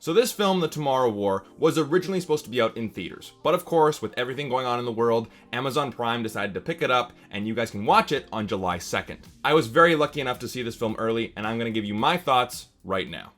So this film, The Tomorrow War, was originally supposed to be out in theaters, but of course, with everything going on in the world, Amazon Prime decided to pick it up, and you guys can watch it on July 2nd. I was very lucky enough to see this film early, and I'm going to give you my thoughts right now.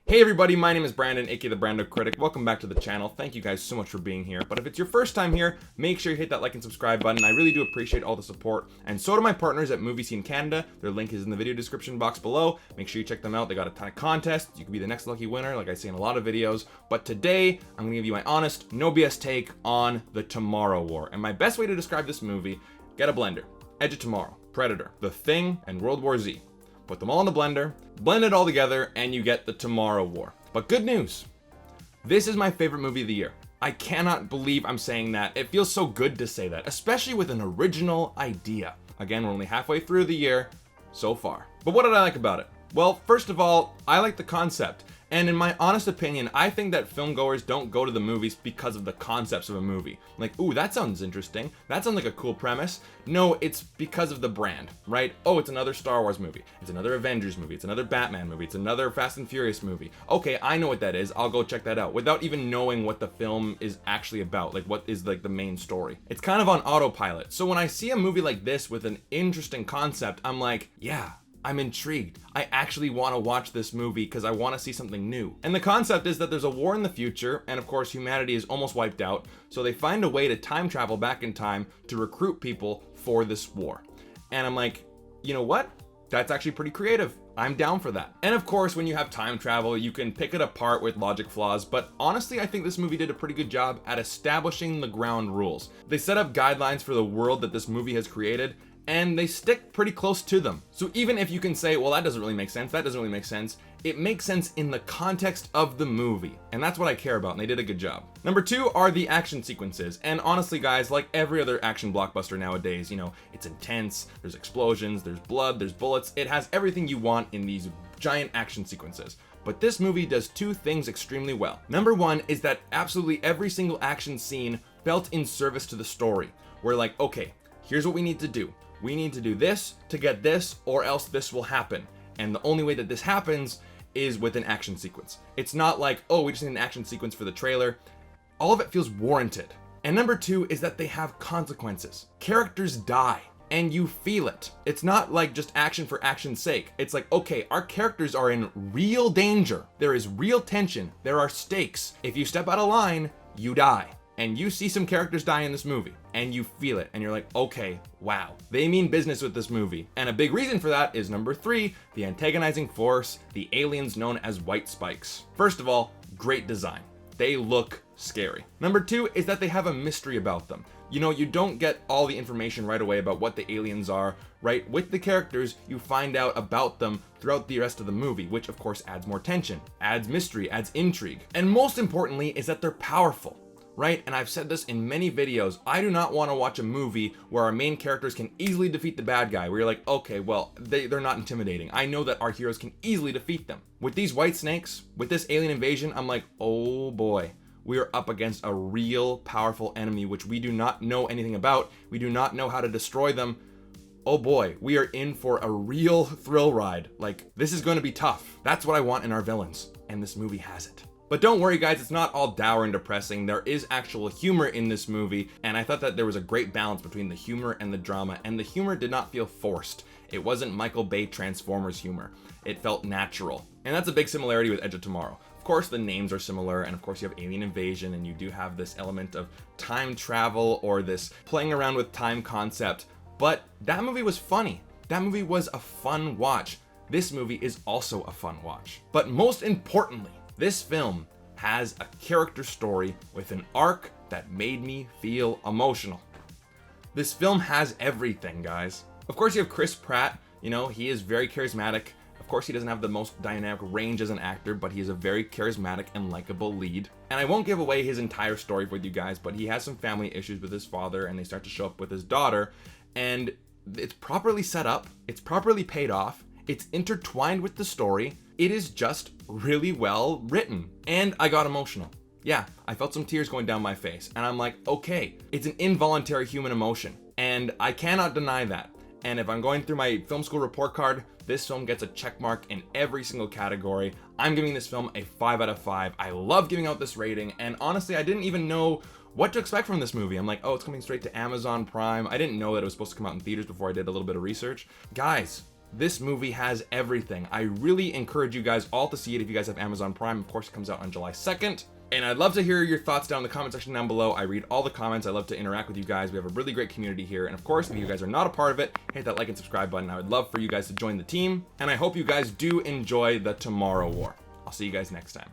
Hey everybody, my name is Brandon, aka the Brando Critic. Welcome back to the channel. Thank you guys so much for being here. But if it's your first time here, make sure you hit that like and subscribe button. I really do appreciate all the support. And so do my partners at Movie Scene Canada. Their link is in the video description box below. Make sure you check them out. They got a ton of contests. You could be the next lucky winner, like I say in a lot of videos. But today, I'm gonna give you my honest, no BS take on The Tomorrow War. And my best way to describe this movie, get a blender. Edge of Tomorrow, Predator, The Thing, and World War Z. Put them all in the blender, blend it all together, and you get The Tomorrow War. But good news, this is my favorite movie of the year. I cannot believe I'm saying that. It feels so good to say that, especially with an original idea. Again, we're only halfway through the year so far. But what did I like about it? Well, first of all, I like the concept. And in my honest opinion, I think that filmgoers don't go to the movies because of the concepts of a movie. Like, ooh, that sounds interesting. That sounds like a cool premise. No, it's because of the brand, right? Oh, it's another Star Wars movie. It's another Avengers movie. It's another Batman movie. It's another Fast and Furious movie. Okay, I know what that is. I'll go check that out without even knowing what the film is actually about. Like, what is like the main story. It's kind of on autopilot. So when I see a movie like this with an interesting concept, I'm like, yeah, I'm intrigued. I actually want to watch this movie because I want to see something new. And the concept is that there's a war in the future, and of course humanity is almost wiped out, so they find a way to time travel back in time to recruit people for this war. And I'm like, you know what? That's actually pretty creative. I'm down for that. And of course, when you have time travel, you can pick it apart with logic flaws, but honestly, I think this movie did a pretty good job at establishing the ground rules. They set up guidelines for the world that this movie has created, and they stick pretty close to them. So even if you can say, well, that doesn't really make sense, that doesn't really make sense, it makes sense in the context of the movie. And that's what I care about, and they did a good job. Number two are the action sequences. And honestly, guys, like every other action blockbuster nowadays, you know, it's intense, there's explosions, there's blood, there's bullets. It has everything you want in these giant action sequences. But this movie does two things extremely well. Number one is that absolutely every single action scene felt in service to the story. We're like, okay, here's what we need to do. We need to do this to get this, or else this will happen. And the only way that this happens is with an action sequence. It's not like, oh, we just need an action sequence for the trailer. All of it feels warranted. And number two is that they have consequences. Characters die, and you feel it. It's not like just action for action's sake. It's like, okay, our characters are in real danger. There is real tension. There are stakes. If you step out of line, you die. And you see some characters die in this movie, and you feel it, and you're like, okay, wow, they mean business with this movie. And a big reason for that is number three, the antagonizing force, the aliens known as White Spikes. First of all, great design. They look scary. Number two is that they have a mystery about them. You know, you don't get all the information right away about what the aliens are, right? With the characters, you find out about them throughout the rest of the movie, which of course adds more tension, adds mystery, adds intrigue. And most importantly is that they're powerful. Right? And I've said this in many videos, I do not want to watch a movie where our main characters can easily defeat the bad guy, where you're like, okay, well, they're not intimidating. I know that our heroes can easily defeat them. With these white snakes, with this alien invasion, I'm like, oh boy, we are up against a real powerful enemy, which we do not know anything about. We do not know how to destroy them. Oh boy, we are in for a real thrill ride. Like, this is going to be tough. That's what I want in our villains, and this movie has it. But don't worry guys, it's not all dour and depressing. There is actual humor in this movie, and I thought that there was a great balance between the humor and the drama, and the humor did not feel forced. It wasn't Michael Bay Transformers humor. It felt natural. And that's a big similarity with Edge of Tomorrow. Of course, the names are similar, and of course you have alien invasion, and you do have this element of time travel or this playing around with time concept, but that movie was funny. That movie was a fun watch. This movie is also a fun watch. But most importantly, this film has a character story with an arc that made me feel emotional. This film has everything, guys. Of course, you have Chris Pratt. You know, he is very charismatic. Of course, he doesn't have the most dynamic range as an actor, but he is a very charismatic and likable lead. And I won't give away his entire story with you guys, but he has some family issues with his father, and they start to show up with his daughter. And it's properly set up. It's properly paid off. It's intertwined with the story. It is just really well written. And I got emotional. Yeah, I felt some tears going down my face, and I'm like, okay, it's an involuntary human emotion, and I cannot deny that. And if I'm going through my film school report card, this film gets a check mark in every single category. I'm giving this film a 5 out of 5. I love giving out this rating, and honestly, I didn't even know what to expect from this movie. I'm like, oh, it's coming straight to Amazon Prime. I didn't know that it was supposed to come out in theaters before I did a little bit of research. Guys, this movie has everything. I really encourage you guys all to see it if you guys have Amazon Prime. Of course, it comes out on July 2nd. And I'd love to hear your thoughts down in the comment section down below. I read all the comments. I love to interact with you guys. We have a really great community here. And of course, if you guys are not a part of it, hit that like and subscribe button. I would love for you guys to join the team. And I hope you guys do enjoy the Tomorrow War. I'll see you guys next time.